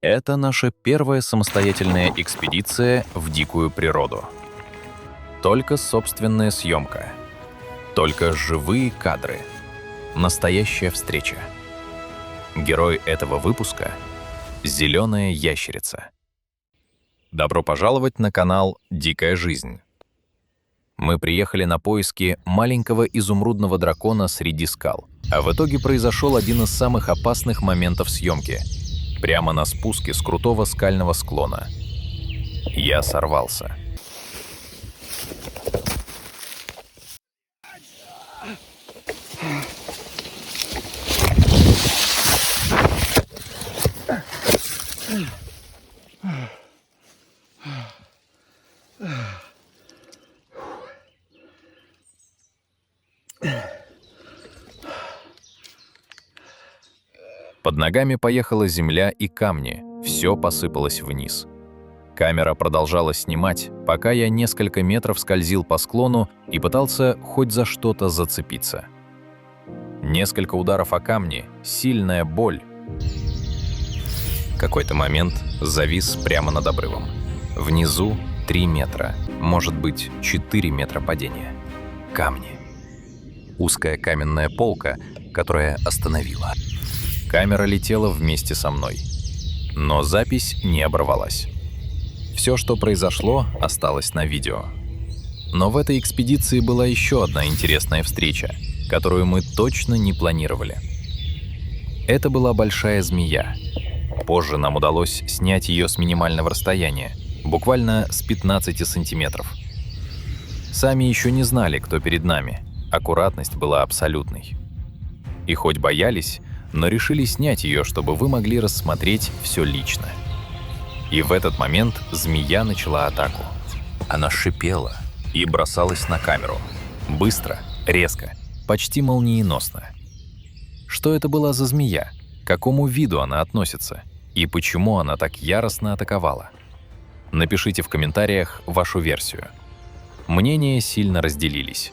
Это наша первая самостоятельная экспедиция в дикую природу. Только собственная съемка. Только живые кадры. Настоящая встреча. Герой этого выпуска — зеленая ящерица. Добро пожаловать на канал «Дикая жизнь». Мы приехали на поиски маленького изумрудного дракона среди скал, а в итоге произошел один из самых опасных моментов съемки — прямо на спуске с крутого скального склона. Я сорвался. Под ногами поехала земля и камни, все посыпалось вниз. Камера продолжала снимать, пока я несколько метров скользил по склону и пытался хоть за что-то зацепиться. Несколько ударов о камни, сильная боль. Какой-то момент завис прямо над обрывом. Внизу 3 метра, может быть, 4 метра падения. Камни. Узкая каменная полка, которая остановила. Камера летела вместе со мной. Но запись не оборвалась. Все, что произошло, осталось на видео. Но в этой экспедиции была еще одна интересная встреча, которую мы точно не планировали. Это была большая змея. Позже нам удалось снять ее с минимального расстояния, буквально с 15 сантиметров. Сами еще не знали, кто перед нами. Аккуратность была абсолютной. И хоть боялись, но решили снять ее, чтобы вы могли рассмотреть все лично. И в этот момент змея начала атаку. Она шипела и бросалась на камеру. Быстро, резко, почти молниеносно. Что это была за змея? К какому виду она относится? И почему она так яростно атаковала? Напишите в комментариях вашу версию. Мнения сильно разделились.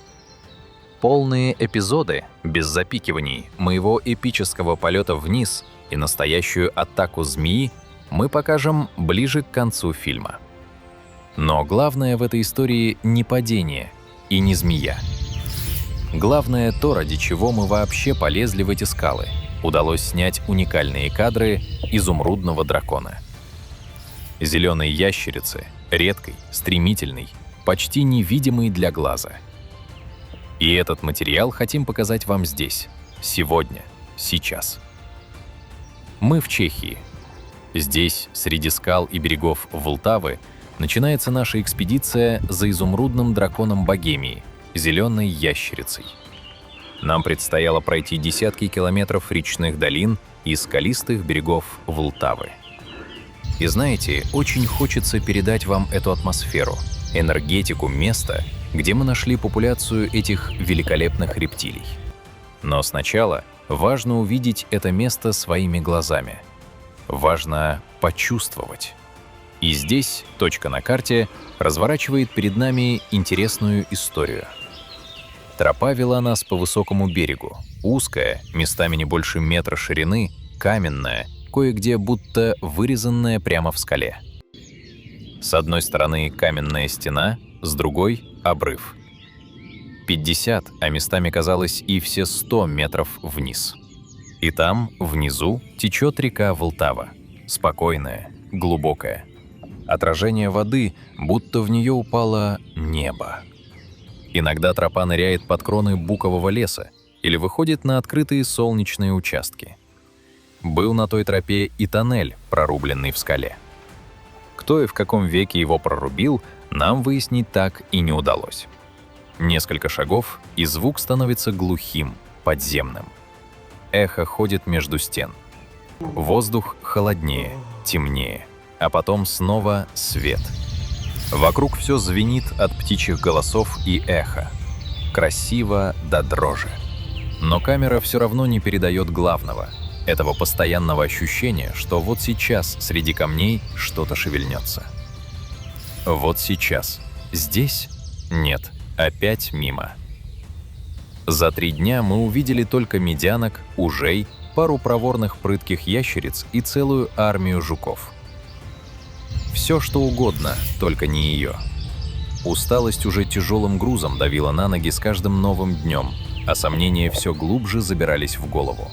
Полные эпизоды, без запикиваний, моего эпического полета вниз и настоящую атаку змеи мы покажем ближе к концу фильма. Но главное в этой истории не падение и не змея. Главное то, ради чего мы вообще полезли в эти скалы. Удалось снять уникальные кадры изумрудного дракона. Зеленой ящерицы, редкой, стремительной, почти невидимой для глаза. И этот материал хотим показать вам здесь, сегодня, сейчас. Мы в Чехии. Здесь, среди скал и берегов Влтавы, начинается наша экспедиция за изумрудным драконом Богемии, зеленой ящерицей. Нам предстояло пройти десятки километров речных долин и скалистых берегов Влтавы. И знаете, очень хочется передать вам эту атмосферу, энергетику места, где мы нашли популяцию этих великолепных рептилий. Но сначала важно увидеть это место своими глазами. Важно почувствовать. И здесь точка на карте разворачивает перед нами интересную историю. Тропа вела нас по высокому берегу, узкая, местами не больше метра ширины, каменная, кое-где будто вырезанная прямо в скале. С одной стороны каменная стена, с другой — обрыв. 50, а местами казалось и все 100 метров вниз. И там, внизу, течет река Влтава. Спокойная, глубокая. Отражение воды, будто в нее упало небо. Иногда тропа ныряет под кроны букового леса или выходит на открытые солнечные участки. Был на той тропе и тоннель, прорубленный в скале. Кто и в каком веке его прорубил, нам выяснить так и не удалось. Несколько шагов, и звук становится глухим, подземным. Эхо ходит между стен. Воздух холоднее, темнее, а потом снова свет. Вокруг все звенит от птичьих голосов и эха. Красиво до дрожи. Но камера все равно не передает главного — этого постоянного ощущения, что вот сейчас среди камней что-то шевельнется. Вот сейчас. Здесь? Нет, опять мимо. За 3 дня мы увидели только медянок, ужей, пару проворных прытких ящериц и целую армию жуков. Все, что угодно, только не ее. Усталость уже тяжелым грузом давила на ноги с каждым новым днем, а сомнения все глубже забирались в голову.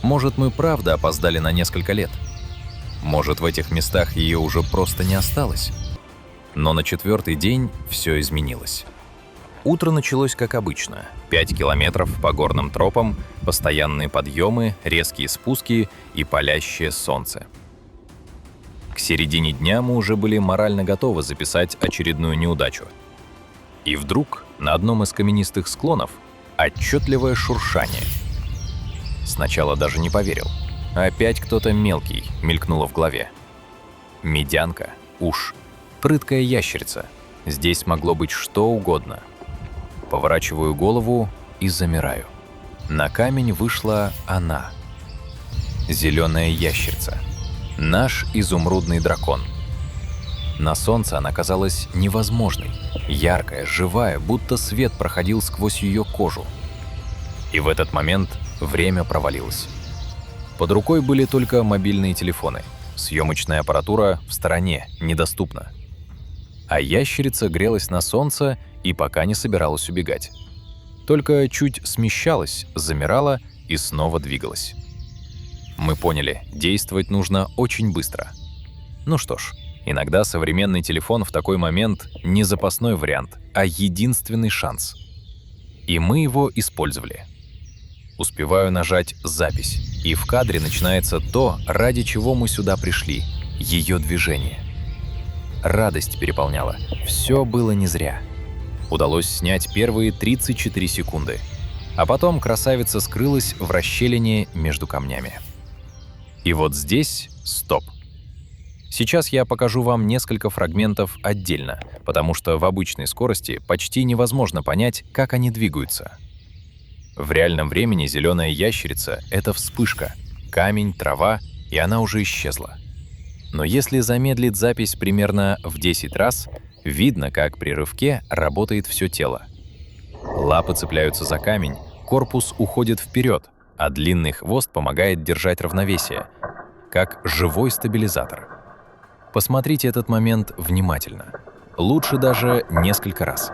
Может, мы правда опоздали на несколько лет? Может, в этих местах ее уже просто не осталось? Но на 4-й день все изменилось. Утро началось как обычно. 5 километров по горным тропам, постоянные подъемы, резкие спуски и палящее солнце. К середине дня мы уже были морально готовы записать очередную неудачу. И вдруг на одном из каменистых склонов отчетливое шуршание. Сначала даже не поверил. Опять кто-то мелкий мелькнуло в голове. Медянка, уж, прыткая ящерица. Здесь могло быть что угодно. Поворачиваю голову и замираю. На камень вышла она. Зеленая ящерица. Наш изумрудный дракон. На солнце она казалась невозможной. Яркая, живая, будто свет проходил сквозь ее кожу. И в этот момент время провалилось. Под рукой были только мобильные телефоны. Съемочная аппаратура в стороне, недоступна. А ящерица грелась на солнце и пока не собиралась убегать. Только чуть смещалась, замирала и снова двигалась. Мы поняли, действовать нужно очень быстро. Ну что ж, иногда современный телефон в такой момент не запасной вариант, а единственный шанс. И мы его использовали. Успеваю нажать «Запись», и в кадре начинается то, ради чего мы сюда пришли — ее движение. Радость переполняла. Все было не зря. Удалось снять первые 34 секунды. А потом красавица скрылась в расщелине между камнями. И вот здесь стоп. Сейчас я покажу вам несколько фрагментов отдельно, потому что в обычной скорости почти невозможно понять, как они двигаются. В реальном времени зеленая ящерица — это вспышка, камень, трава, и она уже исчезла. Но если замедлить запись примерно в 10 раз, видно, как при рывке работает все тело. Лапы цепляются за камень, корпус уходит вперед, а длинный хвост помогает держать равновесие, как живой стабилизатор. Посмотрите этот момент внимательно. Лучше даже несколько раз.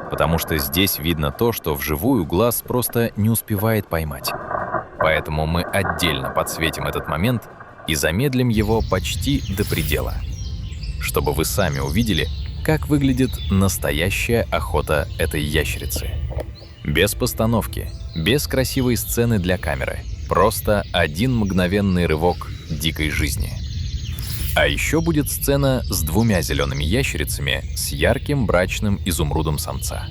Потому что здесь видно то, что вживую глаз просто не успевает поймать. Поэтому мы отдельно подсветим этот момент и замедлим его почти до предела, чтобы вы сами увидели, как выглядит настоящая охота этой ящерицы. Без постановки, без красивой сцены для камеры, просто один мгновенный рывок дикой жизни. А еще будет сцена с 2 зелеными ящерицами с ярким брачным изумрудом самца.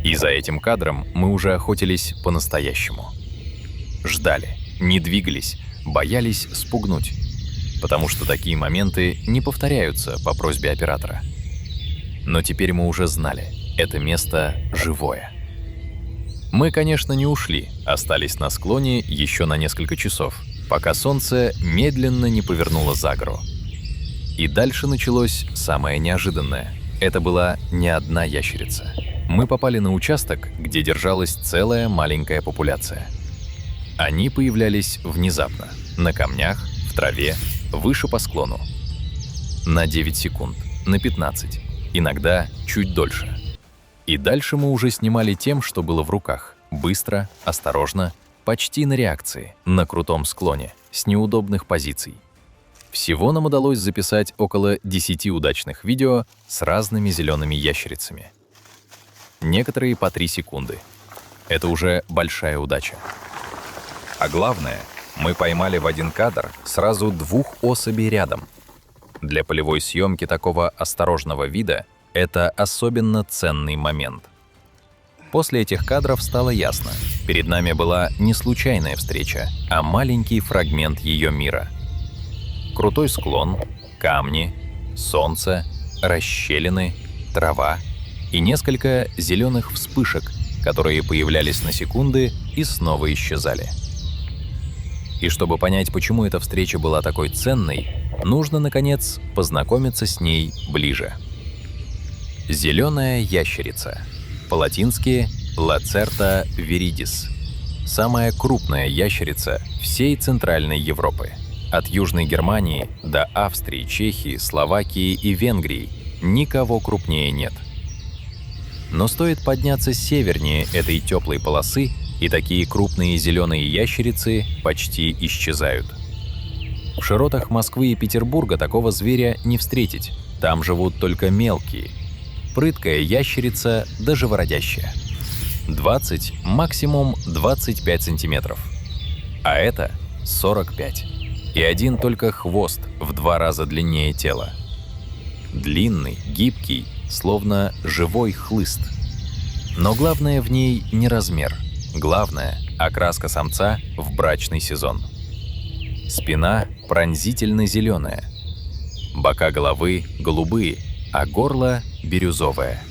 И за этим кадром мы уже охотились по-настоящему. Ждали, не двигались, боялись спугнуть, потому что такие моменты не повторяются по просьбе оператора. Но теперь мы уже знали, это место живое. Мы, конечно, не ушли, остались на склоне еще на несколько часов, пока солнце медленно не повернуло за гору. И дальше началось самое неожиданное. Это была не одна ящерица. Мы попали на участок, где держалась целая маленькая популяция. Они появлялись внезапно, на камнях, в траве, выше по склону. На 9 секунд, на 15, иногда чуть дольше. И дальше мы уже снимали тем, что было в руках. Быстро, осторожно, почти на реакции, на крутом склоне, с неудобных позиций. Всего нам удалось записать около 10 удачных видео с разными зелеными ящерицами. Некоторые по 3 секунды. Это уже большая удача. А главное, мы поймали в один кадр сразу 2 особей рядом. Для полевой съемки такого осторожного вида это особенно ценный момент. После этих кадров стало ясно, перед нами была не случайная встреча, а маленький фрагмент ее мира. Крутой склон, камни, солнце, расщелины, трава и несколько зеленых вспышек, которые появлялись на секунды и снова исчезали. И чтобы понять, почему эта встреча была такой ценной, нужно, наконец, познакомиться с ней ближе. Зеленая ящерица. По-латински Lacerta viridis. самая крупная ящерица всей Центральной Европы. От Южной Германии до Австрии, Чехии, Словакии и Венгрии никого крупнее нет. Но стоит подняться севернее этой теплой полосы, и такие крупные зеленые ящерицы почти исчезают. В широтах Москвы и Петербурга такого зверя не встретить, там живут только мелкие. Прыткая ящерица да живородящая. 20, максимум 25 сантиметров. А это 45. И один только хвост в 2 раза длиннее тела. Длинный, гибкий, словно живой хлыст. Но главное в ней не размер. Главное – окраска самца в брачный сезон. Спина пронзительно зеленая. Бока головы голубые, а горло бирюзовое.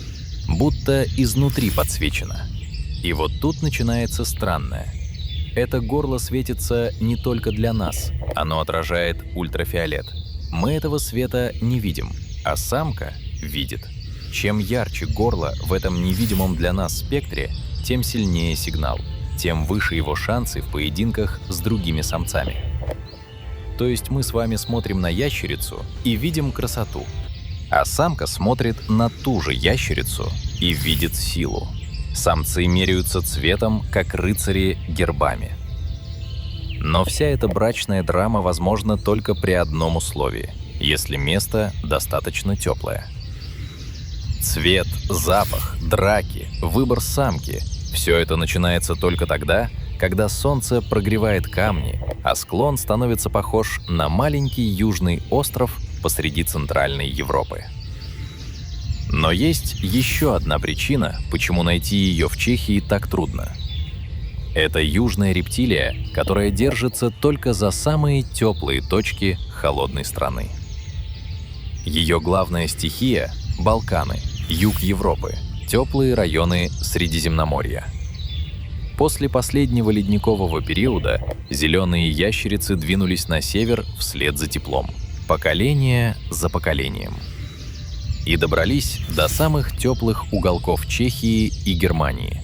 Будто изнутри подсвечено. И вот тут начинается странное. Это горло светится не только для нас, оно отражает ультрафиолет. Мы этого света не видим, а самка видит. Чем ярче горло в этом невидимом для нас спектре, тем сильнее сигнал, тем выше его шансы в поединках с другими самцами. То есть мы с вами смотрим на ящерицу и видим красоту, а самка смотрит на ту же ящерицу и видит силу. Самцы меряются цветом, как рыцари гербами. Но вся эта брачная драма возможна только при одном условии, если место достаточно теплое. Цвет, запах, драки, выбор самки – все это начинается только тогда, когда солнце прогревает камни, а склон становится похож на маленький южный остров посреди Центральной Европы. Но есть еще одна причина, почему найти ее в Чехии так трудно. Это южная рептилия, которая держится только за самые теплые точки холодной страны. Ее главная стихия – Балканы, юг Европы, теплые районы Средиземноморья. После последнего ледникового периода зеленые ящерицы двинулись на север вслед за теплом, поколение за поколением. И добрались до самых теплых уголков Чехии и Германии.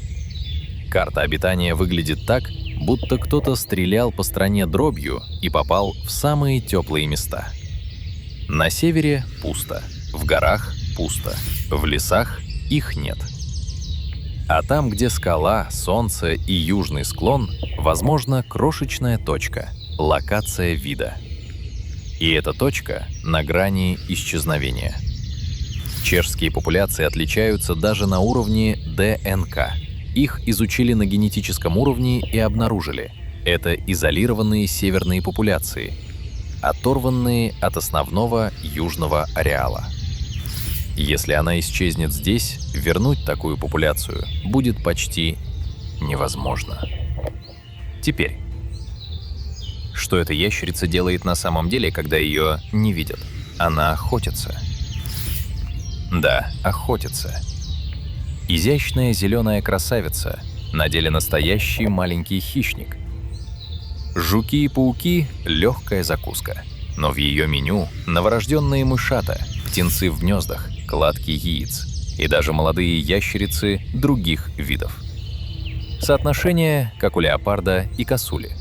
Карта обитания выглядит так, будто кто-то стрелял по стране дробью и попал в самые теплые места. На севере пусто, в горах пусто, в лесах их нет. А там, где скала, солнце и южный склон, возможно, крошечная точка, локация вида. И эта точка на грани исчезновения. Чешские популяции отличаются даже на уровне ДНК. Их изучили на генетическом уровне и обнаружили. Это изолированные северные популяции, оторванные от основного южного ареала. Если она исчезнет здесь, вернуть такую популяцию будет почти невозможно. Теперь, что эта ящерица делает на самом деле, когда ее не видят? Она охотится. Да, охотится. Изящная зеленая красавица, на деле настоящий маленький хищник. Жуки и пауки – легкая закуска, но в ее меню новорожденные мышата, птенцы в гнездах, кладки яиц и даже молодые ящерицы других видов. Соотношение, как у леопарда и косули.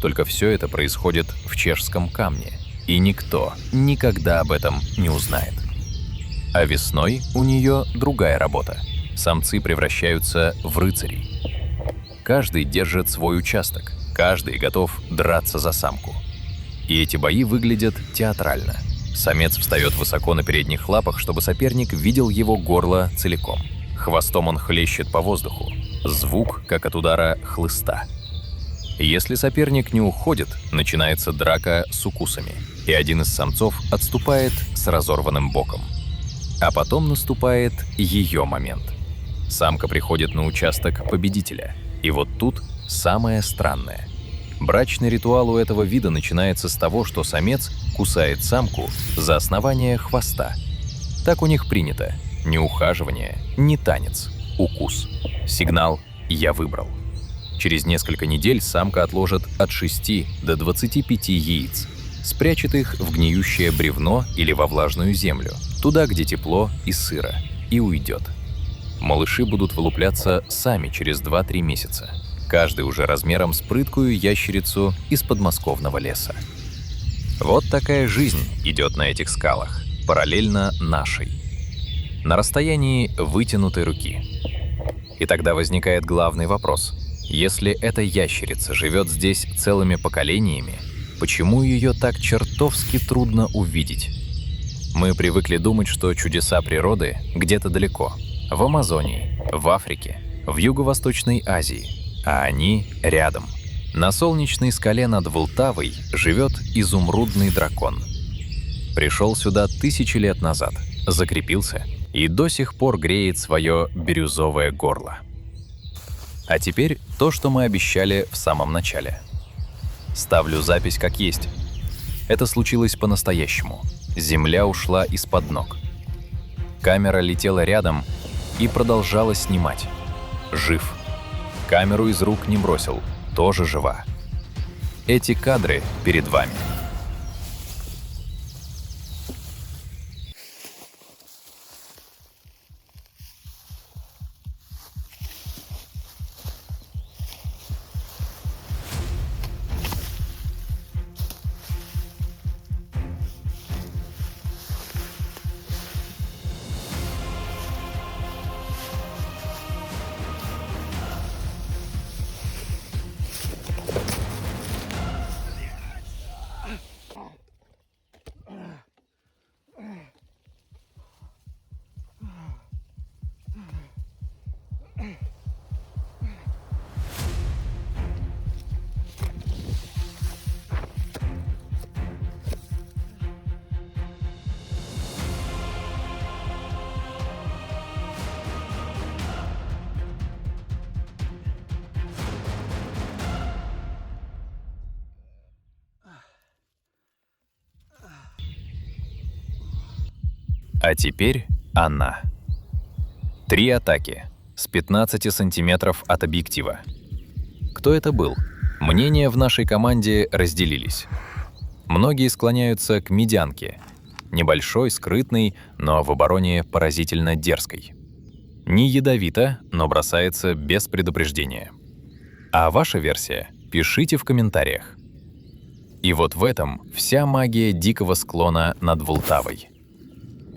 Только все это происходит в чешском камне, и никто никогда об этом не узнает. А весной у нее другая работа. Самцы превращаются в рыцарей. Каждый держит свой участок, каждый готов драться за самку. И эти бои выглядят театрально. Самец встает высоко на передних лапах, чтобы соперник видел его горло целиком. Хвостом он хлещет по воздуху. Звук, как от удара хлыста. Если соперник не уходит, начинается драка с укусами, и один из самцов отступает с разорванным боком. А потом наступает ее момент. Самка приходит на участок победителя. И вот тут самое странное. Брачный ритуал у этого вида начинается с того, что самец кусает самку за основание хвоста. Так у них принято. Ни ухаживание, ни танец. Укус. Сигнал «я выбрал». Через несколько недель самка отложит от 6 до 25 яиц. Спрячет их в гниющее бревно или во влажную землю, туда, где тепло и сыро, и уйдет. Малыши будут вылупляться сами через 2-3 месяца. каждый уже размером с прыткую ящерицу из подмосковного леса. Вот такая жизнь идет на этих скалах, параллельно нашей, на расстоянии вытянутой руки. И тогда возникает главный вопрос. Если эта ящерица живет здесь целыми поколениями, почему ее так чертовски трудно увидеть? Мы привыкли думать, что чудеса природы где-то далеко, в Амазонии, в Африке, в Юго-Восточной Азии, а они рядом. На солнечной скале над Вултавой живет изумрудный дракон. Пришел сюда 1000 лет назад, закрепился и до сих пор греет свое бирюзовое горло. А теперь то, что мы обещали в самом начале. Ставлю запись как есть. Это случилось по-настоящему. Земля ушла из-под ног. Камера летела рядом и продолжала снимать. Жив. Камеру из рук не бросил. Тоже жива. Эти кадры перед вами. А теперь она. 3 атаки с 15 сантиметров от объектива. Кто это был? Мнения в нашей команде разделились. Многие склоняются к медянке. Небольшой, скрытный, но в обороне поразительно дерзкой. Не ядовито, но бросается без предупреждения. А ваша версия? Пишите в комментариях. И вот в этом вся магия дикого склона над Вултавой.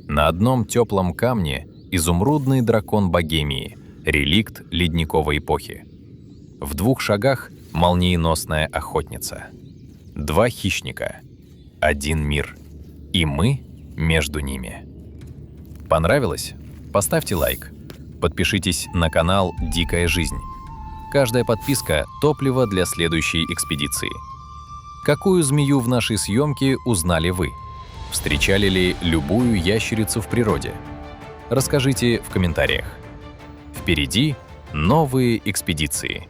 На одном теплом камне изумрудный дракон Богемии, реликт ледниковой эпохи. В 2 шагах молниеносная охотница. 2 хищника, 1 мир. И мы между ними. Понравилось? Поставьте лайк. Подпишитесь на канал «Дикая жизнь». Каждая подписка – топливо для следующей экспедиции. Какую змею в нашей съемке узнали вы? Встречали ли любую ящерицу в природе? Расскажите в комментариях. Впереди новые экспедиции.